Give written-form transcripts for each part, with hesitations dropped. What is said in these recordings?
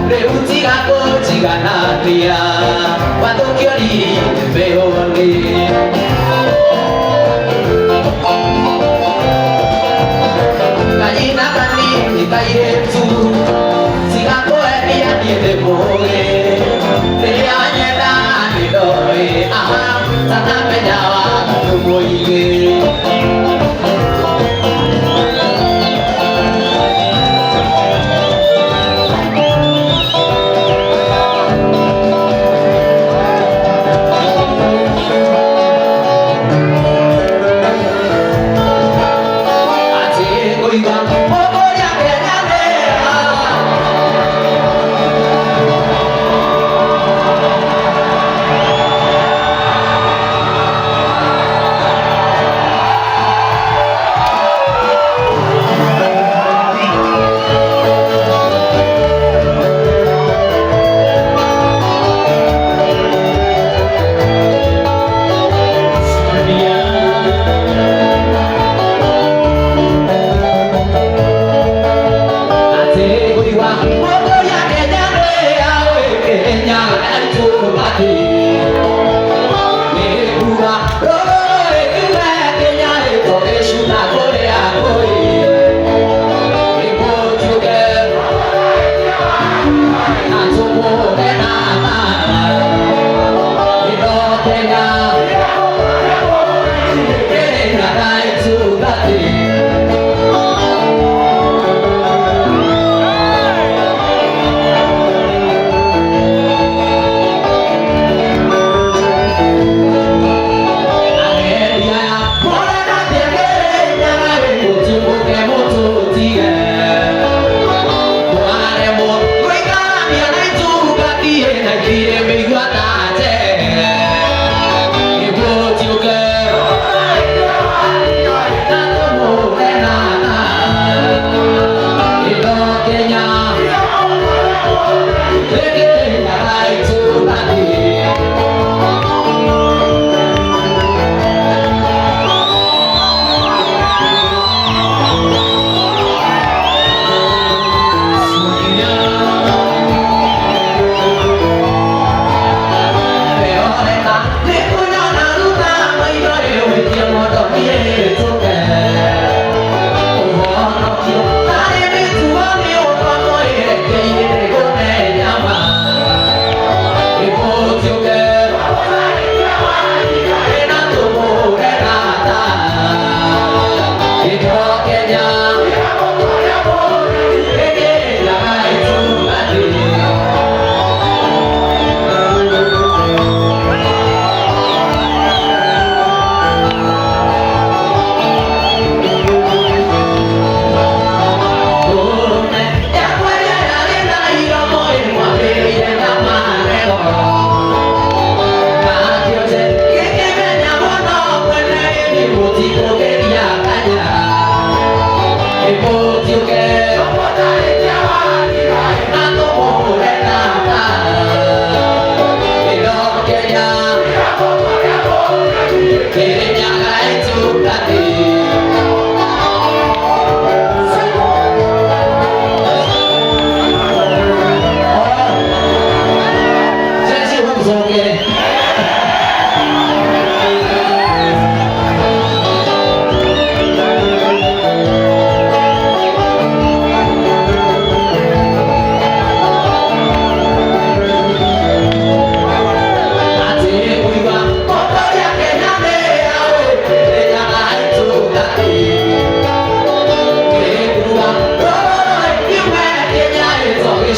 Reuti kako jika natia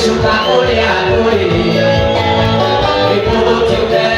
Chuta olhar, olhar, e por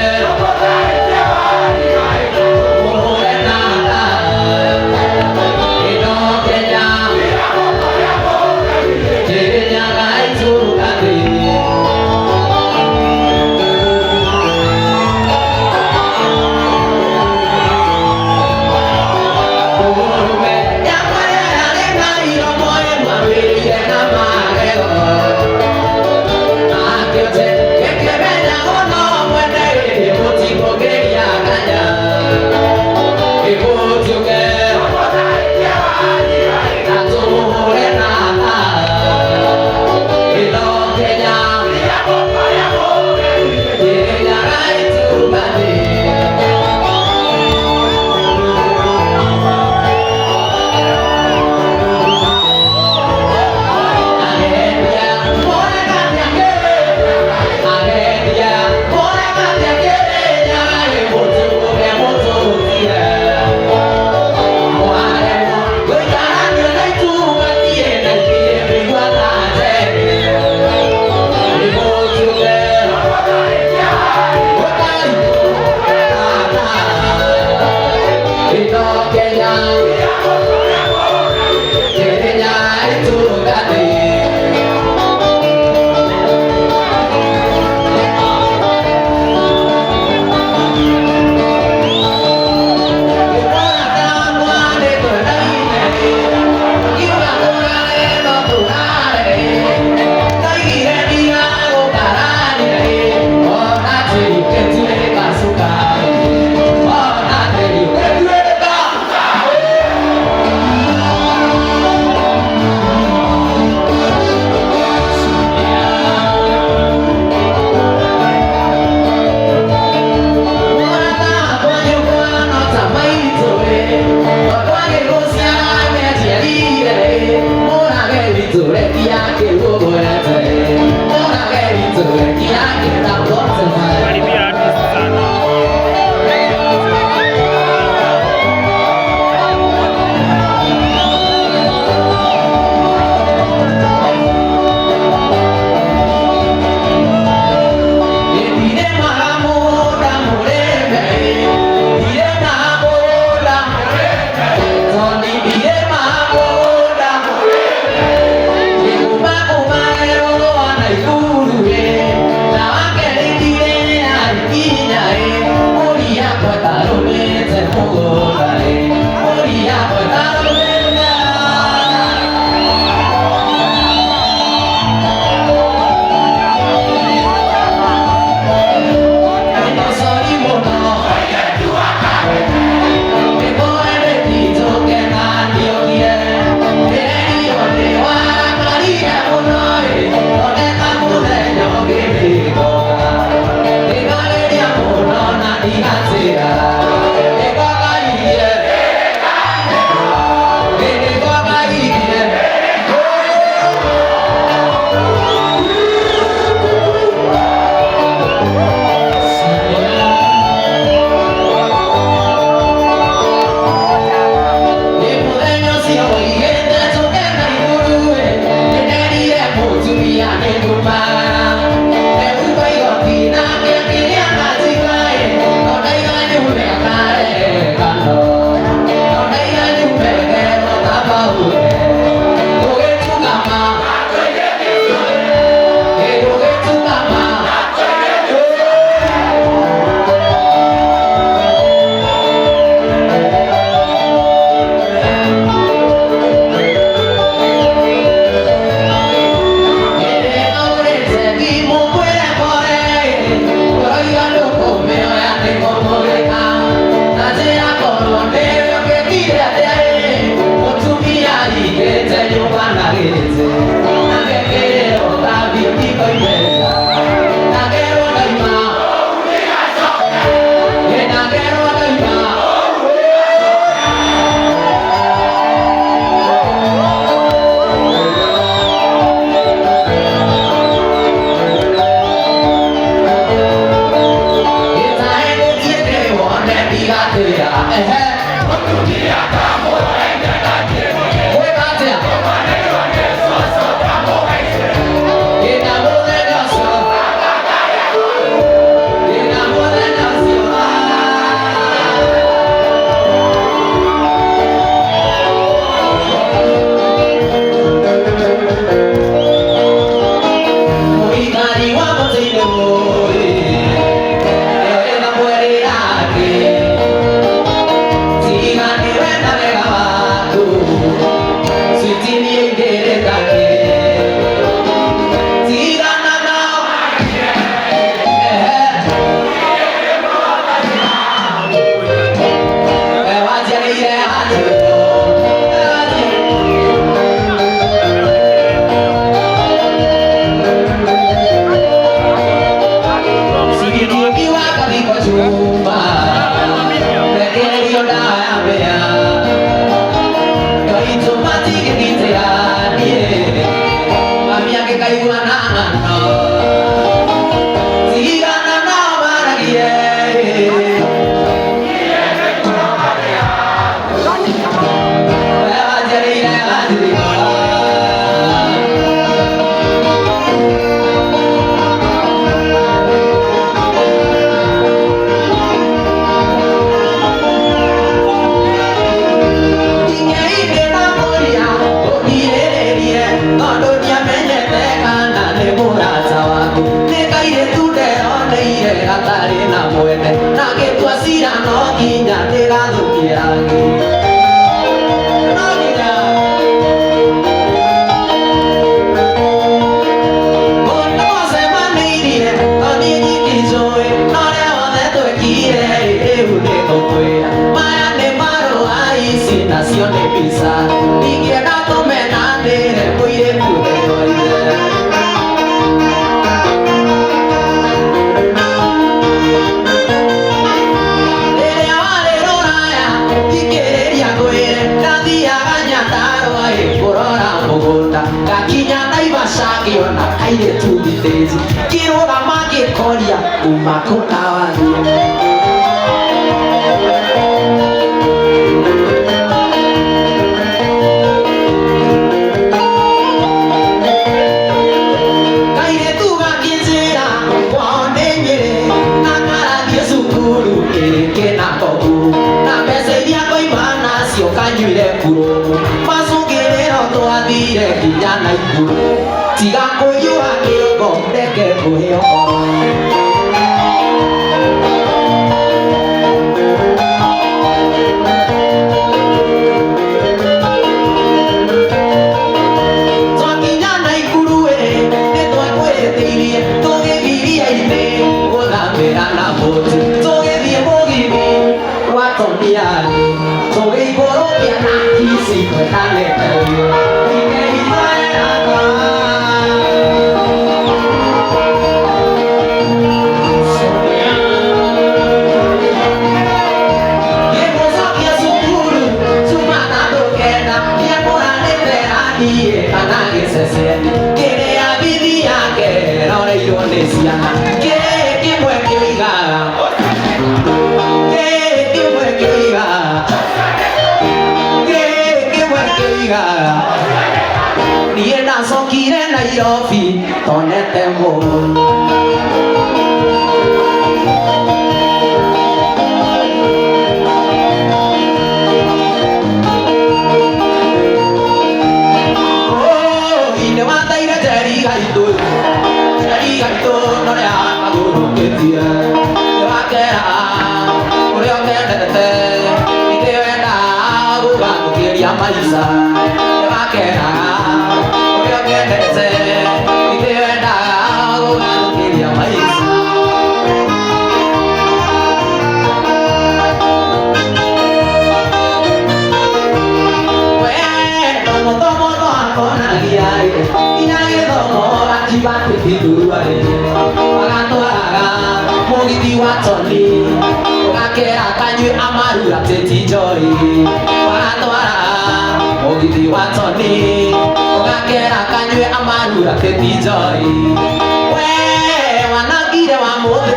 Wanagira wa modu,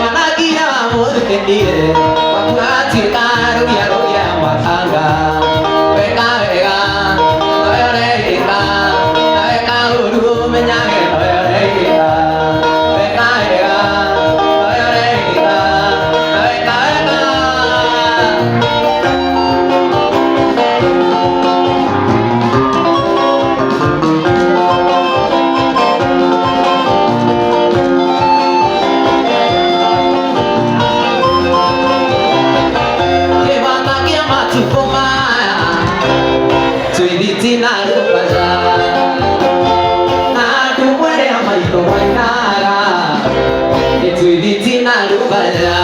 wanagira wa modu, tina rubaya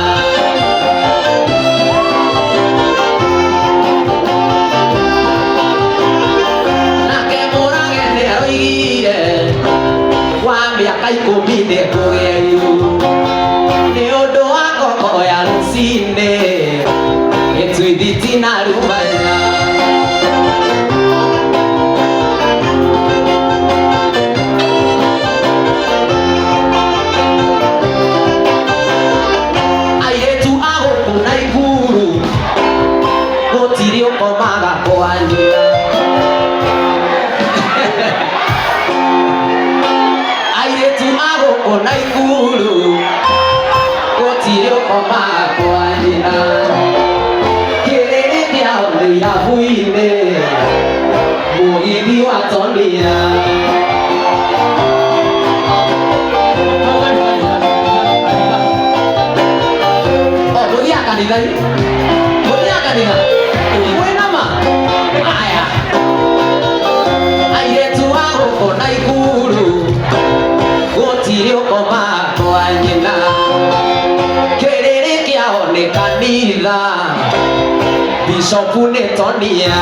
nake murage ni aroigire wa miaka 10 ni kugerio ni undu wa ngoko ya rucini gitwithi tina rubaya komaga kwanja airetu agoko na iguru gotire komaga kwanja kiriri kiao ni abuine mugithi wa tonia muthia kanitha aya airetu agoko na iguru gotire ukoma kwa nyina kiriri kiao ni kanitha bishopu ni tonia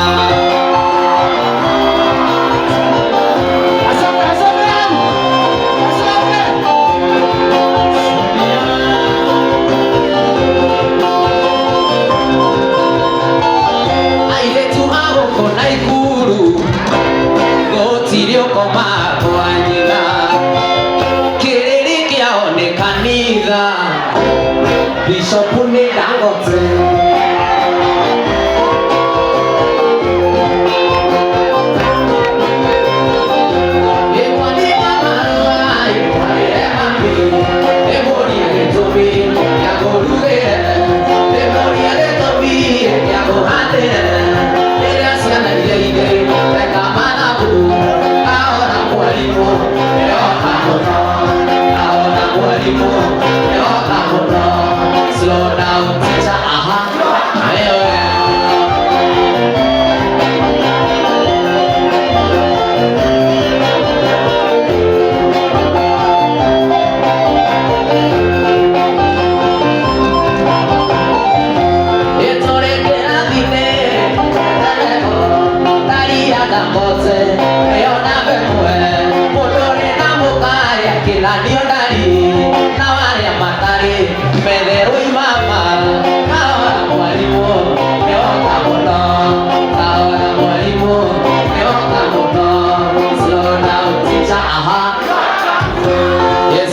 koma kwa nyina kiriri kiao ni kanitha bishopu ni Dangote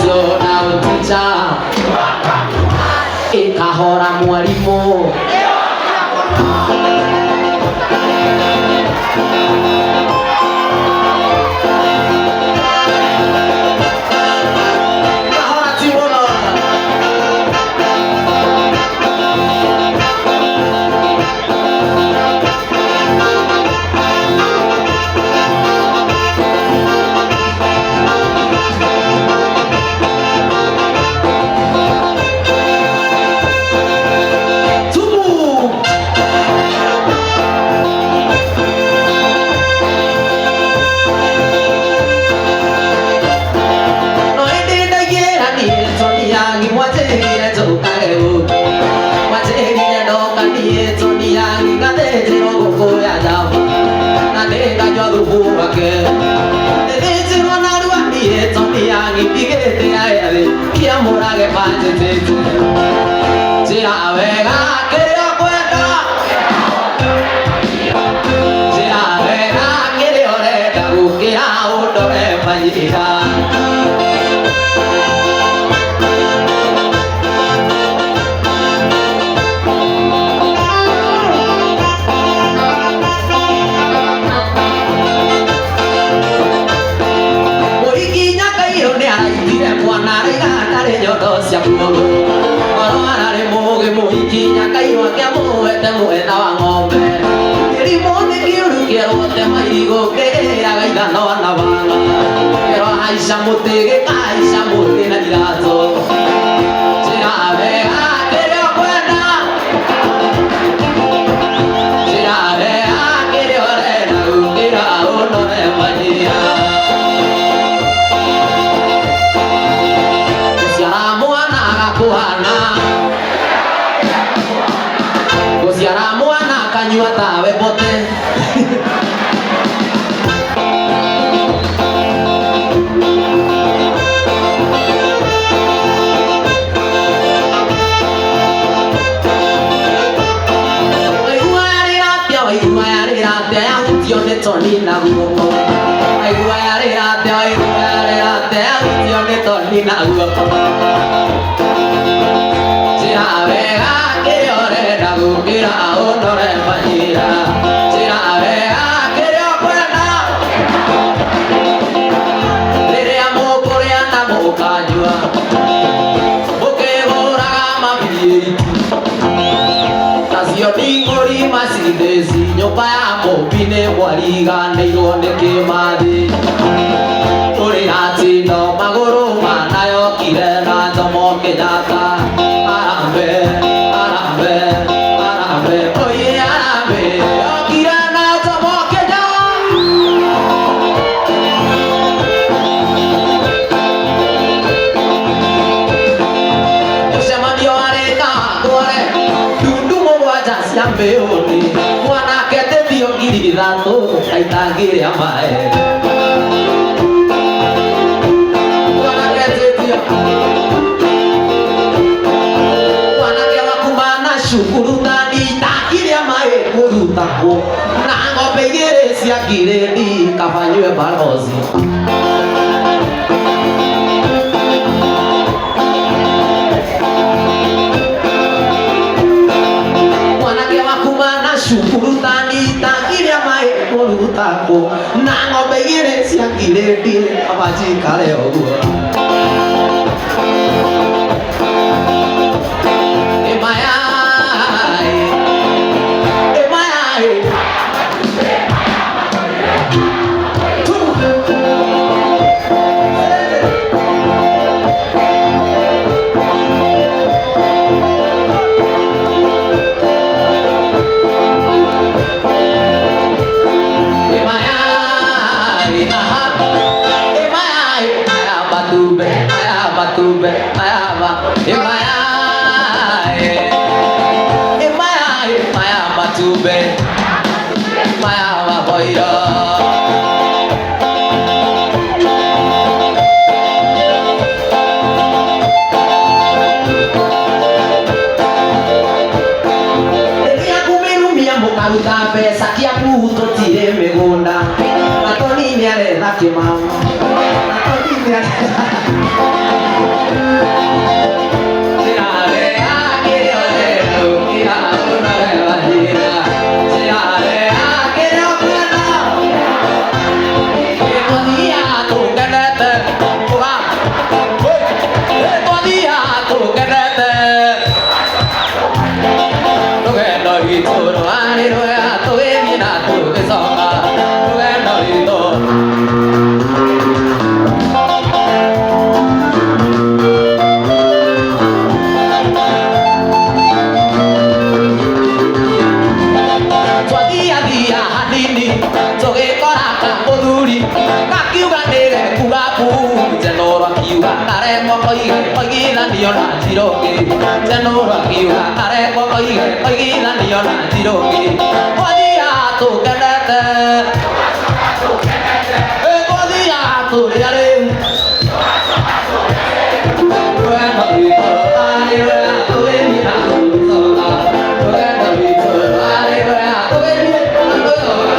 slow down, teacher, ikahora mwalimu murage panjete jira vega kero kwenda jira vega kero re dagukira udore panjira Samutege kai samute na dirazo jira vega kero kwenda jira vega kero re dagukira udore panjira mwana gakuhana Tony na guoko aigua yarĩrate aigua yarĩrate agũtio nĩ Tony na guoko njĩra wega kĩrĩa ũrenda gũkĩra ũnore manyira njĩra wega kĩrĩa ũkwenda rĩrĩa mũkũrĩa na mũkanyua mũkĩhũraga mabiriti nacio ndingũri macindĩci nyũmba ya mũmbi nĩ mwariganĩirwo nĩ kĩmathi tũrĩra tindo magũrũ manayokire na Jomo Kenyatta arambe arambe arambe oye arambe yokire na Jomo Kenyatta mũcemanio warĩ Kawangware ndundu mũgwanja cia mbĩũni mwanake tĩthio ngiri ithatũ aitangĩrĩa maĩ mwanake wakumana cukuru tani itakĩrĩa maĩ kũrutagwo na ng'ombe igĩrĩ cia ngirĩndi kabanyue balozi cukuru tani itakĩrĩa maĩ kũrutagwo na ng'ombe igĩrĩ cia ngirĩndi kabajikare ũguo mbeca kĩambu tũtirĩ mĩgũnda na Tony nĩaretha kĩmau na Tony nĩaretha oigithanio na Njĩrũngĩ Njenũra akiuga arekwo oigithanio na Njĩrũngĩ twathiaga tũkenete twathiaga tũrĩa rĩu rwendo rwitũ rwarĩ rwega tũgĩthiĩ na tũgĩcoka rwendo rwitũ rwarĩ rwega tũgĩthiĩ na tũgĩcoka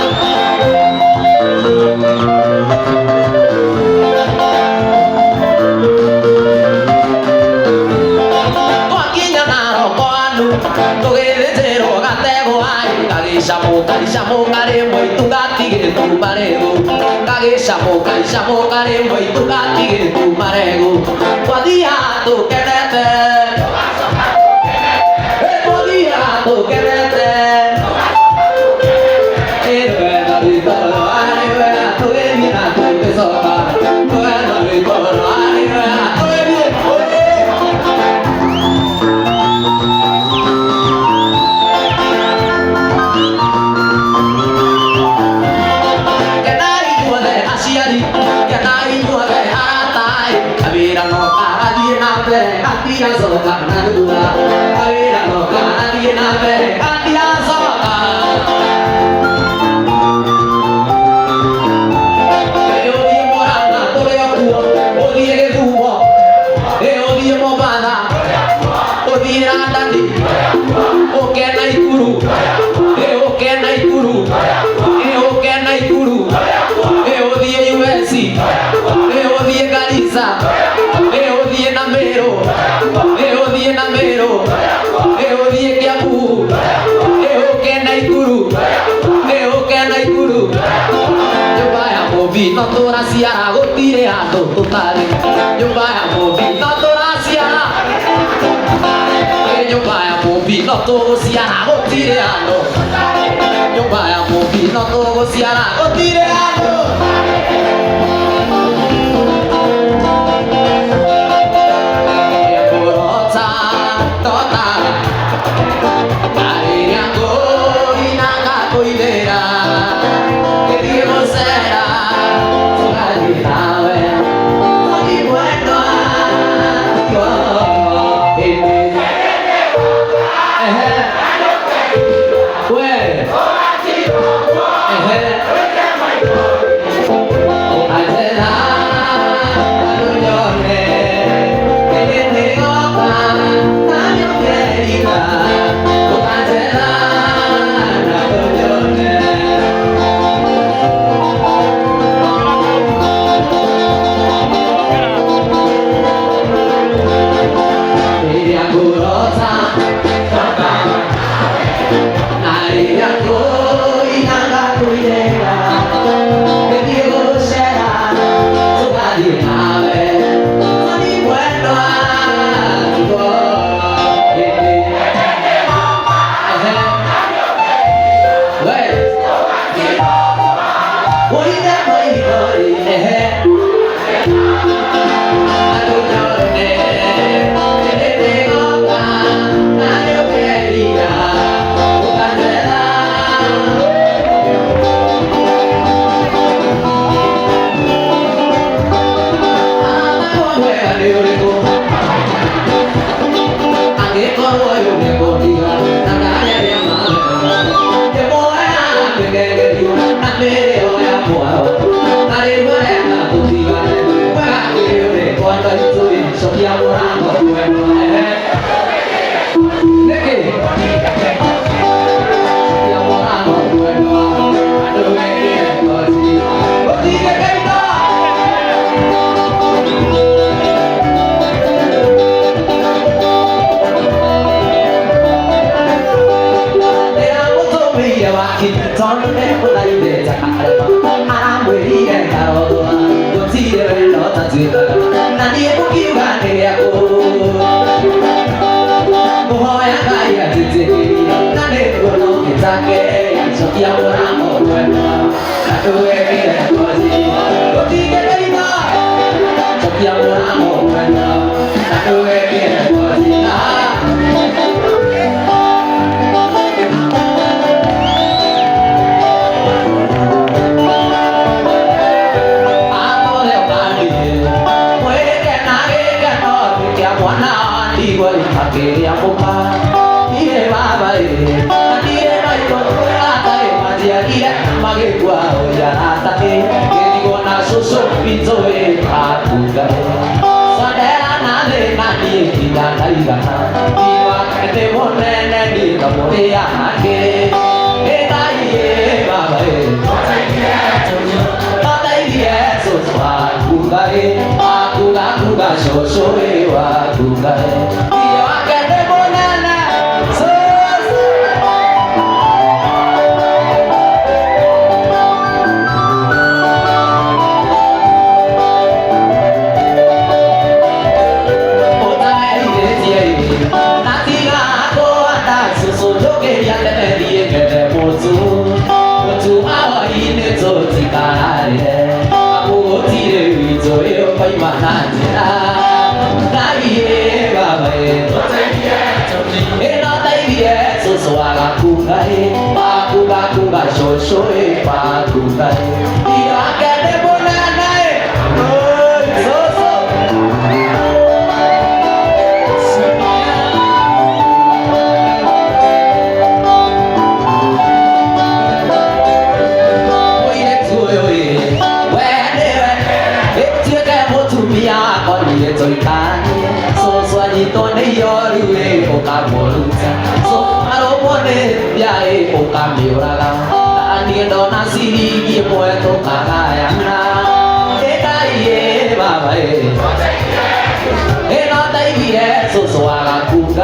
tũgĩthĩnjĩrwo gategwa gagĩcamũka rĩmwe itũgatigĩtuma rĩgũ gagĩcamũka rĩmwe itũgatigĩtuma rĩgũ twathiaga tũkenete twathiaga tũkenete rwendo rwitũ rwarĩ rwega tũgĩthiĩ na tũgĩcoka rwendo rwitũ rwarĩ rwega tũgĩthiĩ Soka na dura, avira no canadi na ve, atia soka. Yo di morana, tole akuo, odi egumo, odi mobana, odi randani, okena ikuru, okena ikuru, okena ikuru. mero eo die kia ku eo kena ikuru nyumba ya mobi no turaciara gutire andu tutari nyumba ya mobi no turaciara nyumba ya mobi no tuguciara gutire andu nyumba ya mobi no tuguciara gutire andu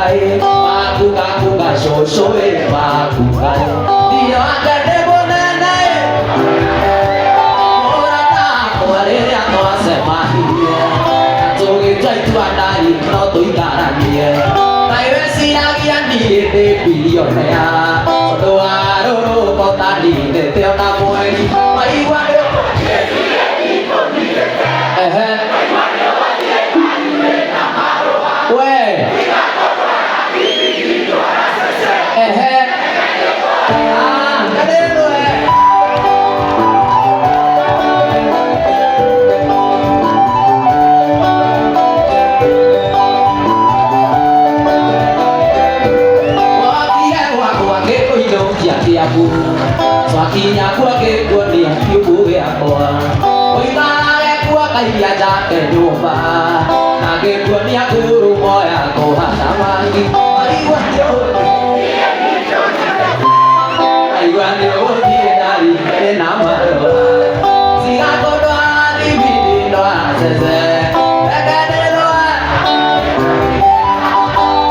gai Bakuga shoe bakugai Dio akade bonene Morata kuareria no asemahie Atoge jaitu anai no tuigaranie Naiwe sinagia niete bilionea Sodo aroro potani neteo na mweri Maiwane Swakinya kwake kuonia kiubu yakwa Oimarage kwa kaibia jake nyumba Nage kuonia kurumo yako hata wangi Aigwa ndio odinari ena maroa Siga kodo adibidi no asese Ekeneloa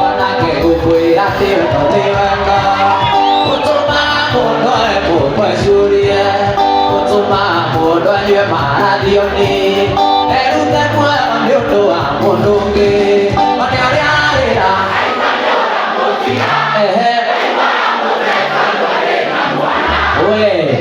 Wanake kukwira tiyo no tiwanga Pashuria, utuma modo anywe maradioni, erute mwa mioto wa mondonge, maneareara, we,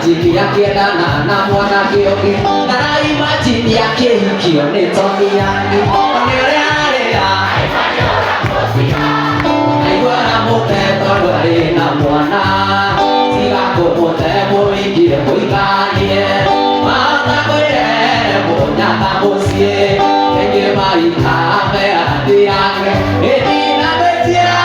Majini yake na mwana kioki Narai majini yake hikio ni tomi yangi Oneorearea Aigwara mote todore na mwana Sigako mote moikire moikanie Maota koirere monyata mosie Enge maikame adi yange Edina betia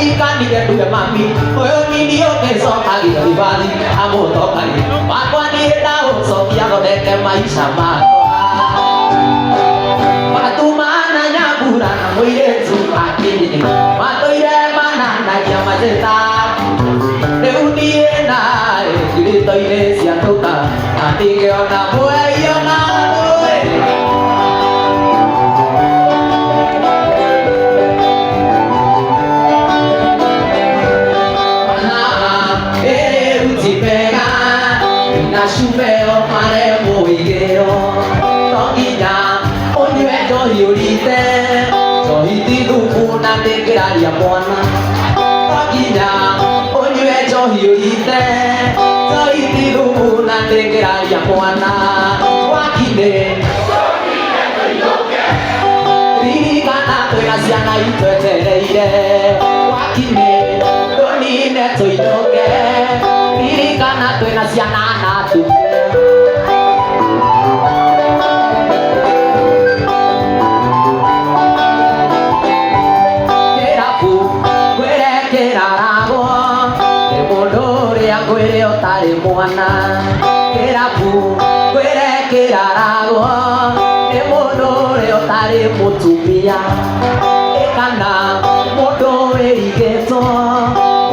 Ikan di kedua mami, oh ini dia besok lagi dari Bali. mũtokari wakwa niĩ ndagũcokia gũtheke maica makwa matumana nyambura na mũirĩtu akĩnyi matũire mananagia mateta rĩu niĩ naĩ ngirĩto-inĩ ciatũka na ndingĩona mweiona ndũĩ Chumeo mare muigero Toginya Onyue njohi urite Njohi ti thumu na ndĩngĩraria mwana Toginya Onyue njohi urite Njohi ti thumu na ndĩngĩraria mwana Wakinĩ Ririkana twĩna ciana itwetereire Wakinĩ Ndũnine tũinũke Ririkana twĩna ciana na tuge Kĩrabu kwĩre kĩraragwo nĩ mũndũ ũrĩa kwĩre ũtarĩ mwana Kĩrabu kwĩre kĩraragwo nĩ mũndũ ũrĩa ũtarĩ mũtumia Kana mũndũ wĩrigĩtwo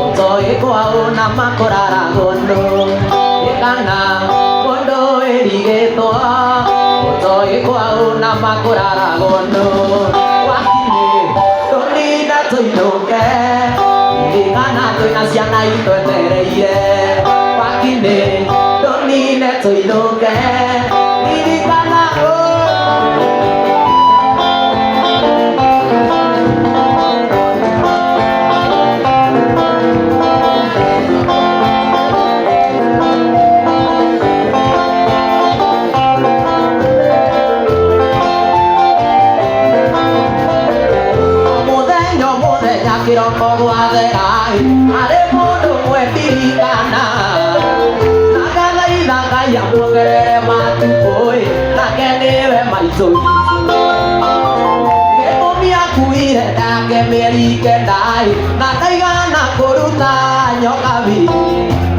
ũtoĩ kwao na makũraragwo ndũ Kana mũndũ wĩrigĩtwo ũtoĩ kwao na makũraragwo ndũ Wakinĩ tũnine tũinũke Ririkana twĩna ciana itwetereire Wakinĩ tũnine tũinũke Ririkana kĩroko gwatherai arĩ mũndũ mwendirikana na gathaitha Ngai amuongerere matukũ nake nĩwe maitũ gĩtũmi akuire nake mĩeri kenda na ndaigana kũruta nyoka biũ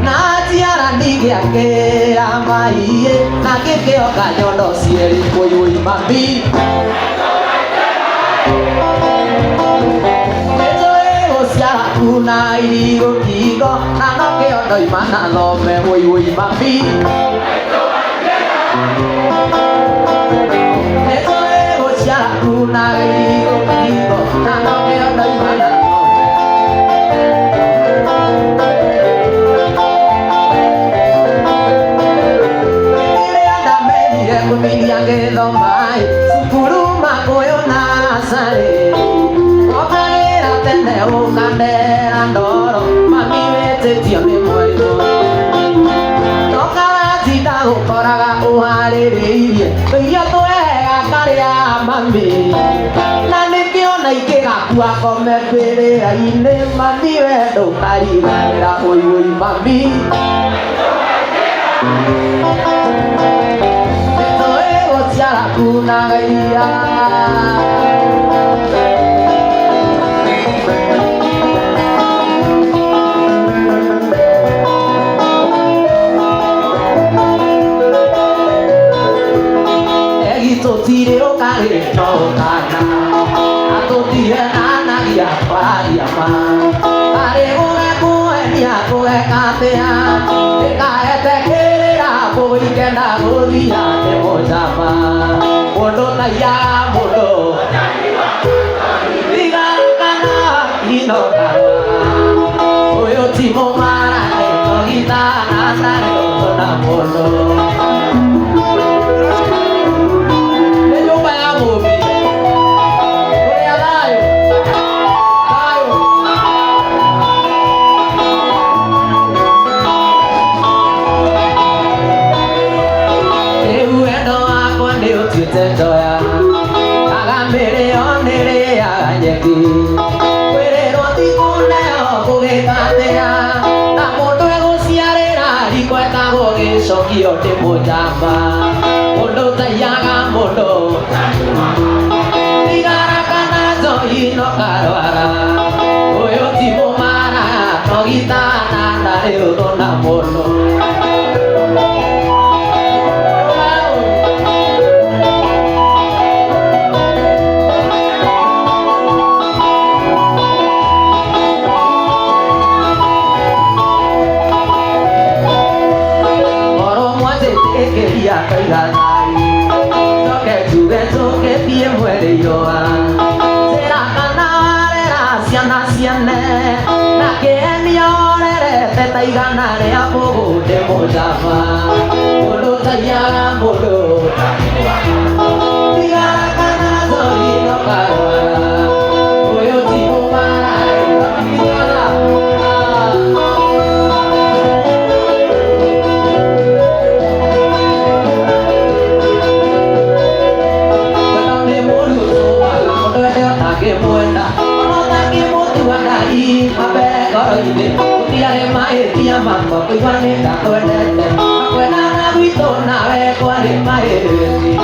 na njiarani gĩakĩra mahiĩ na gĩkĩoka nyondo cierĩ kũiyũi mami Kuna irigo kigo na no kĩondo imana thome woi woi mami Eto ego ciara kuna irigo kigo na no kĩondo imana thome Kĩrĩa ndamenire kũmiria gĩthomai cukuru makũyũ na sarĩ Tene ukandera ndoro mami wĩtĩtio nĩ mwarimũ Tũkaratinda gũkoraga ũharĩrĩirie irio twega karĩa mami na nĩkĩo na ingĩgakua ngome mbĩrĩra-inĩ mami we ndũkariganĩra woi woi mami Nĩtũĩgũciara kunaga iria Tũtirĩ ũkarĩ tũkana atũtihenanagia kwaria ma arĩ gũgekuhenia kũgeka atĩa ndĩkaetekĩrĩra kũgũikenda gũthia nĩ mũcama mũndũ taiyaga mũndũ thigarũkana inokarwa ũyũ ti mũmarane tũgitana tarĩ ũtũna mũndũ Njoya agambĩrĩ onĩrĩaga nyeki kwĩrĩrwo ti kũneo kũgĩka atĩa na mũndũ egũciarĩra riko etagwo gĩcokio ndĩ mũjamba mũndũ taiyaga mũndũ thigara kana njohi no karwara ũyũ ti mũmara togitana ndarĩ ũthũ na mũndũ Kailanay Toke juge toke pie muere yoa Será canare siana siane Na que miore te tai ganare a poco de mojama Molo tayara molo Diga kana zori no kawa Oyo tipo mara que muera, no ta que mutu anai, abe goroide, utiare mai tia mamma, poi guane da toelete, quella na vitona e quale mai vedi.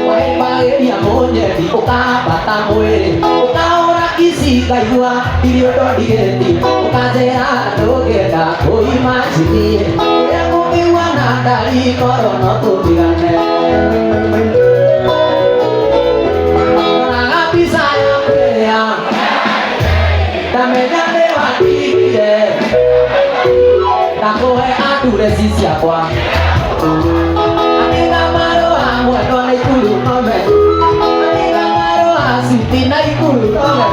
Mai mai ya monye di oka bata muere, oka ora kisi kaigua, iriodo digeti, oka zera dogeda, koi machini. Dari korono tudiane Nggak bisa ya Damenya lewati ye Takoe adu resi siapa Ane kamaro amwe kone kuru kome Ane kamaro asiti na ikuru kome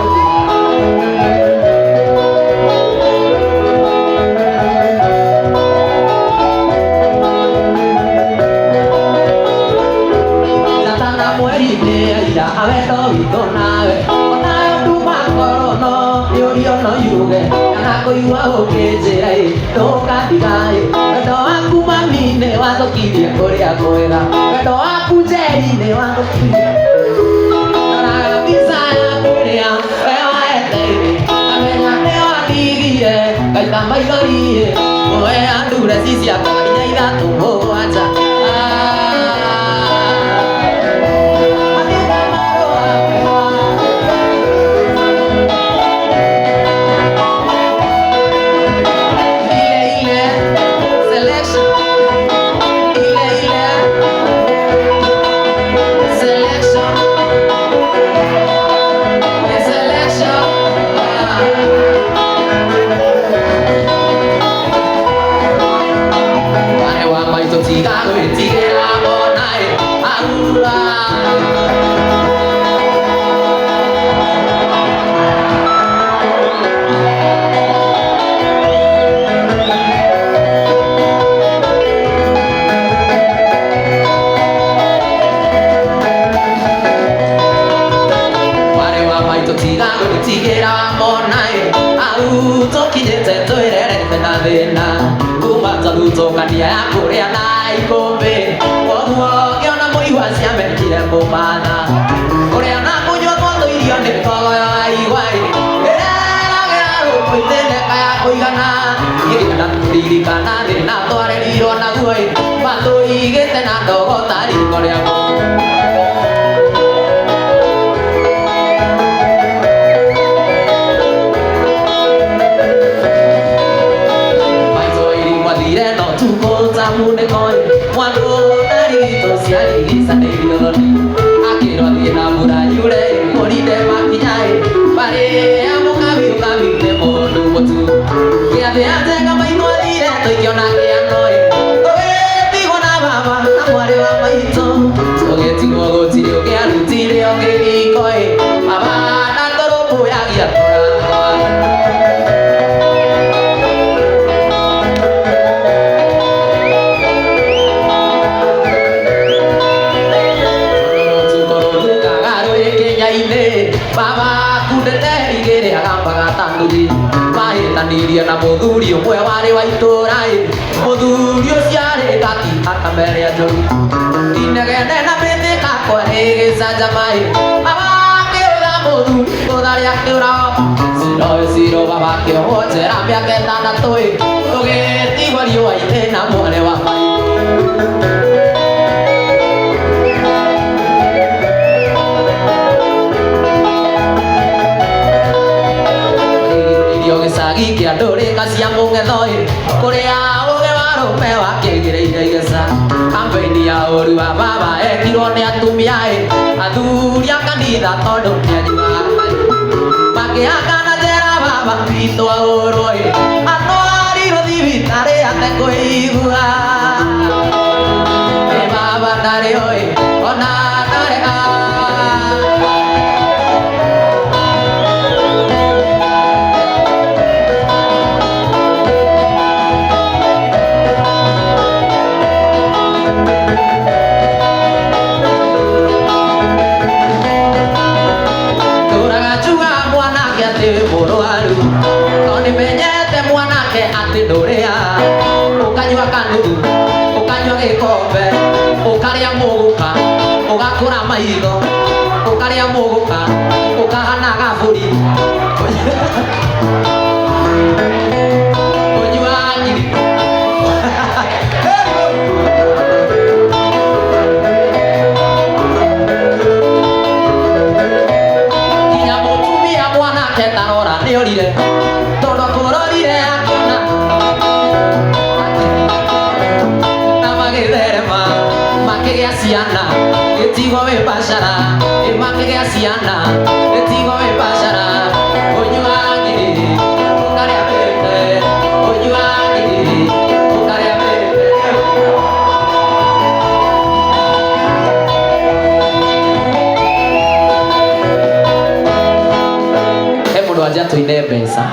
Aveto vito nave, onayo tu makoro no, yorio no yuge, kanako iwa okejerai, toka digai, vedo aku mamine wato kibia korea koera, vedo aku jerine wato kibia, nara bisa ya korea, vewa eteri, amenya newa digie, kaita maigorie, oe andure sisi akanya ida tuho aja. Kania kurea na ikombe Oguo kiona muiwa cia mekire kumana Kurea na kunywa moto irio ni kogo ya iwai Era gero kuitene kaya kuigana Igina kuririkana thina twarerirwo naguo Batu igite na ndogo tari korea mune koi mwandu narito siari sanerioni akiro dina mura yure moride makinyai bare amukabi ukabi ne modu motu kia de ate kama inwalire toikiona kia noi oe tigo na baba amware wa maito oge tigo gotiri oge arutire oge koi baba na toropo ya gia Baba kudete igere agamba gatanduri mahitanirie na muthuri umwe wari wa iturai muthuri uciare gati akamere ajoru inegene na mithika kweregeca jamai baba kiuga muthuri uthari akiura siro baba kiohonjera miaka itandatu tugitigwo riũa-inĩ na mwane wa mai gĩcagi kĩa ndũrĩka cia mũng'ethoi kũrĩa ũgĩ wa rũme wakĩgĩrĩire igeca kampeni ya ũru wa baba ekirwo nĩ atumia athuri a kanitha tondũ nĩanyuaga makĩhakana njera baba pitwa oroi anwari rodivitare ate koigua e baba nare oi ona nare a Moroaru Toni menyete mwanake ati nduria ukanywa kanuthu ukanywa gikombe ukaria muguka ugakura maitho ukaria muguka ukahana gaburi unywa nyiri Niorire todo colorire akiona Namagederema makegea ciana gitigo we bashara makegea ciana gitigo we bashara unyuagiri ukaria bebe unyuagiri ukaria bebe Waja tuine mbeca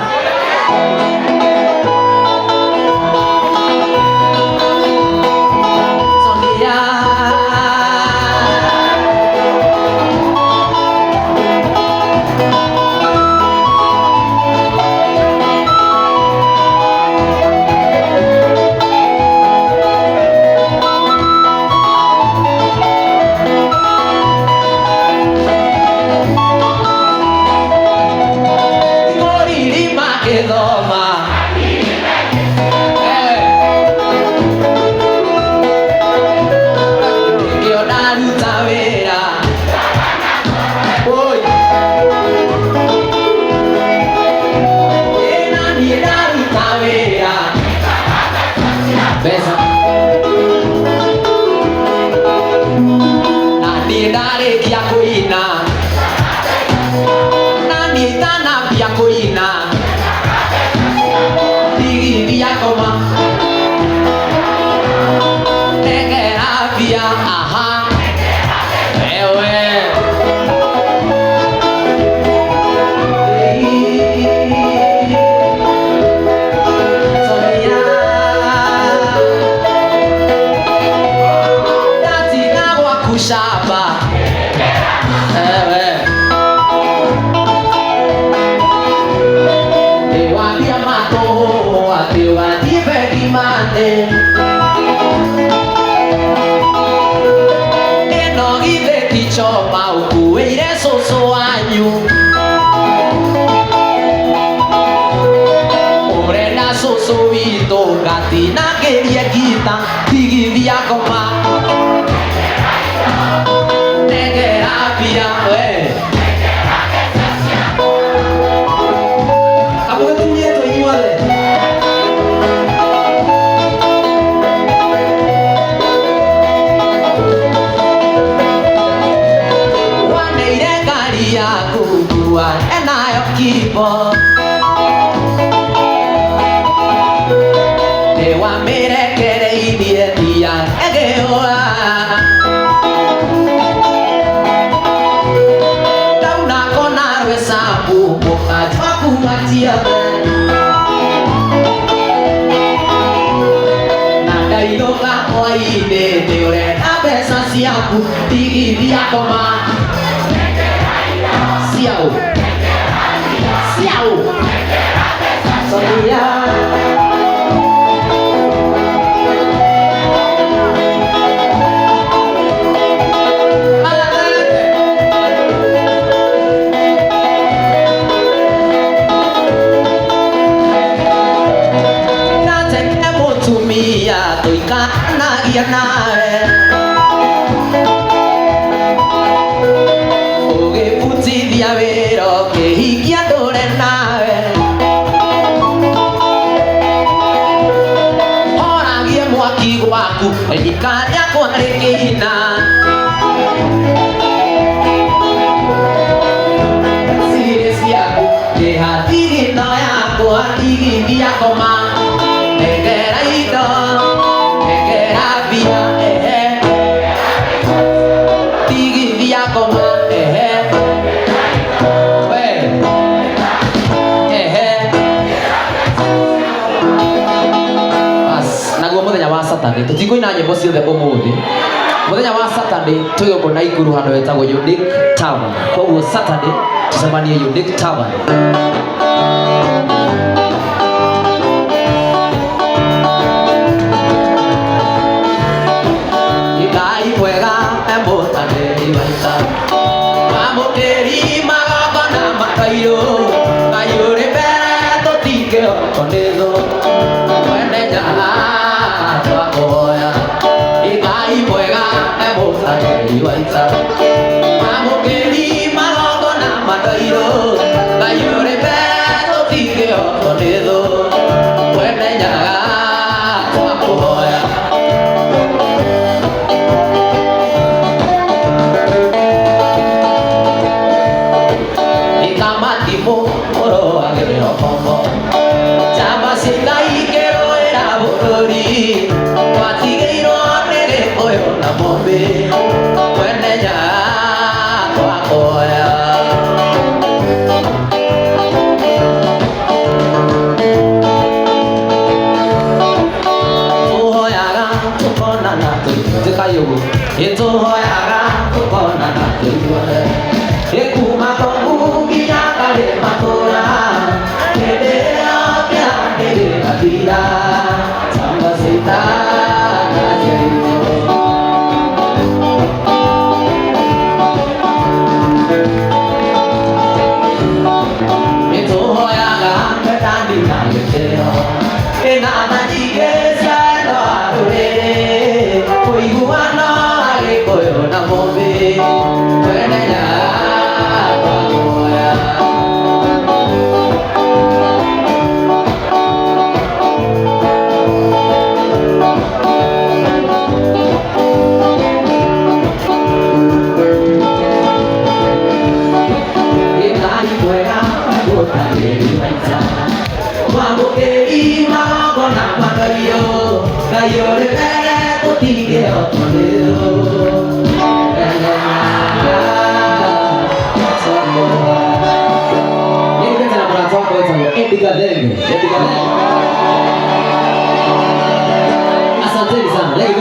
Sonia Gatina quería quitar tigivia coma negra pia Abu tu nieto iguale One ire garia kukua enayo kipo Wa mire kere inie dia egeoa Dauna kona rwesa bubo Ajwa kumatia Nada idoka oide Teore abesa siaku Tigi diakoma Siau Siau Sonia Nagia nawe Oge puti dia vero que hikia dore nawe Ora gie mwaki waku Elikanya kwa rekina Sire siaku Deha tigi ino yakwa igithia ngoma egera indo egera mbia igithia ngoma naguo muthenya wa Saturday tutikuina nyimbo ciothe umuthi. Muthenya wa Saturday tuyo na Ikuru handu wetagwo Unique Tavern. Koguo Saturday tucemanie Unique Tavern. Ikai mwega emuthaniri waita mamukiri magongona makairo kayuri mbere tutingihotwo ni thu mwene njaga twakuhoya. Ikai mwega emuthaniri waita mamukiri magongona makairo kayuri mbere tutingihotwo ni thu mwene njaga twakuhoya. Ituhoyaga tukonana tuithuothe ikuma tongu nginya kari matura hĩndĩ ĩyo kĩrangĩrĩ gathira tamba citana ciaitũ. Ituhoyaga wendani na gĩtĩo ĩna tha nyingĩ cia wendo wa rũrĩrĩ ũiguano Gĩkũyũ na Mũmbi mwene njaga twakuhoya. Ikai mwega emuthaniri waita mamukiri magongona makario kayuri mbere tutingihotwo ni thu. Asanteni sana. Leo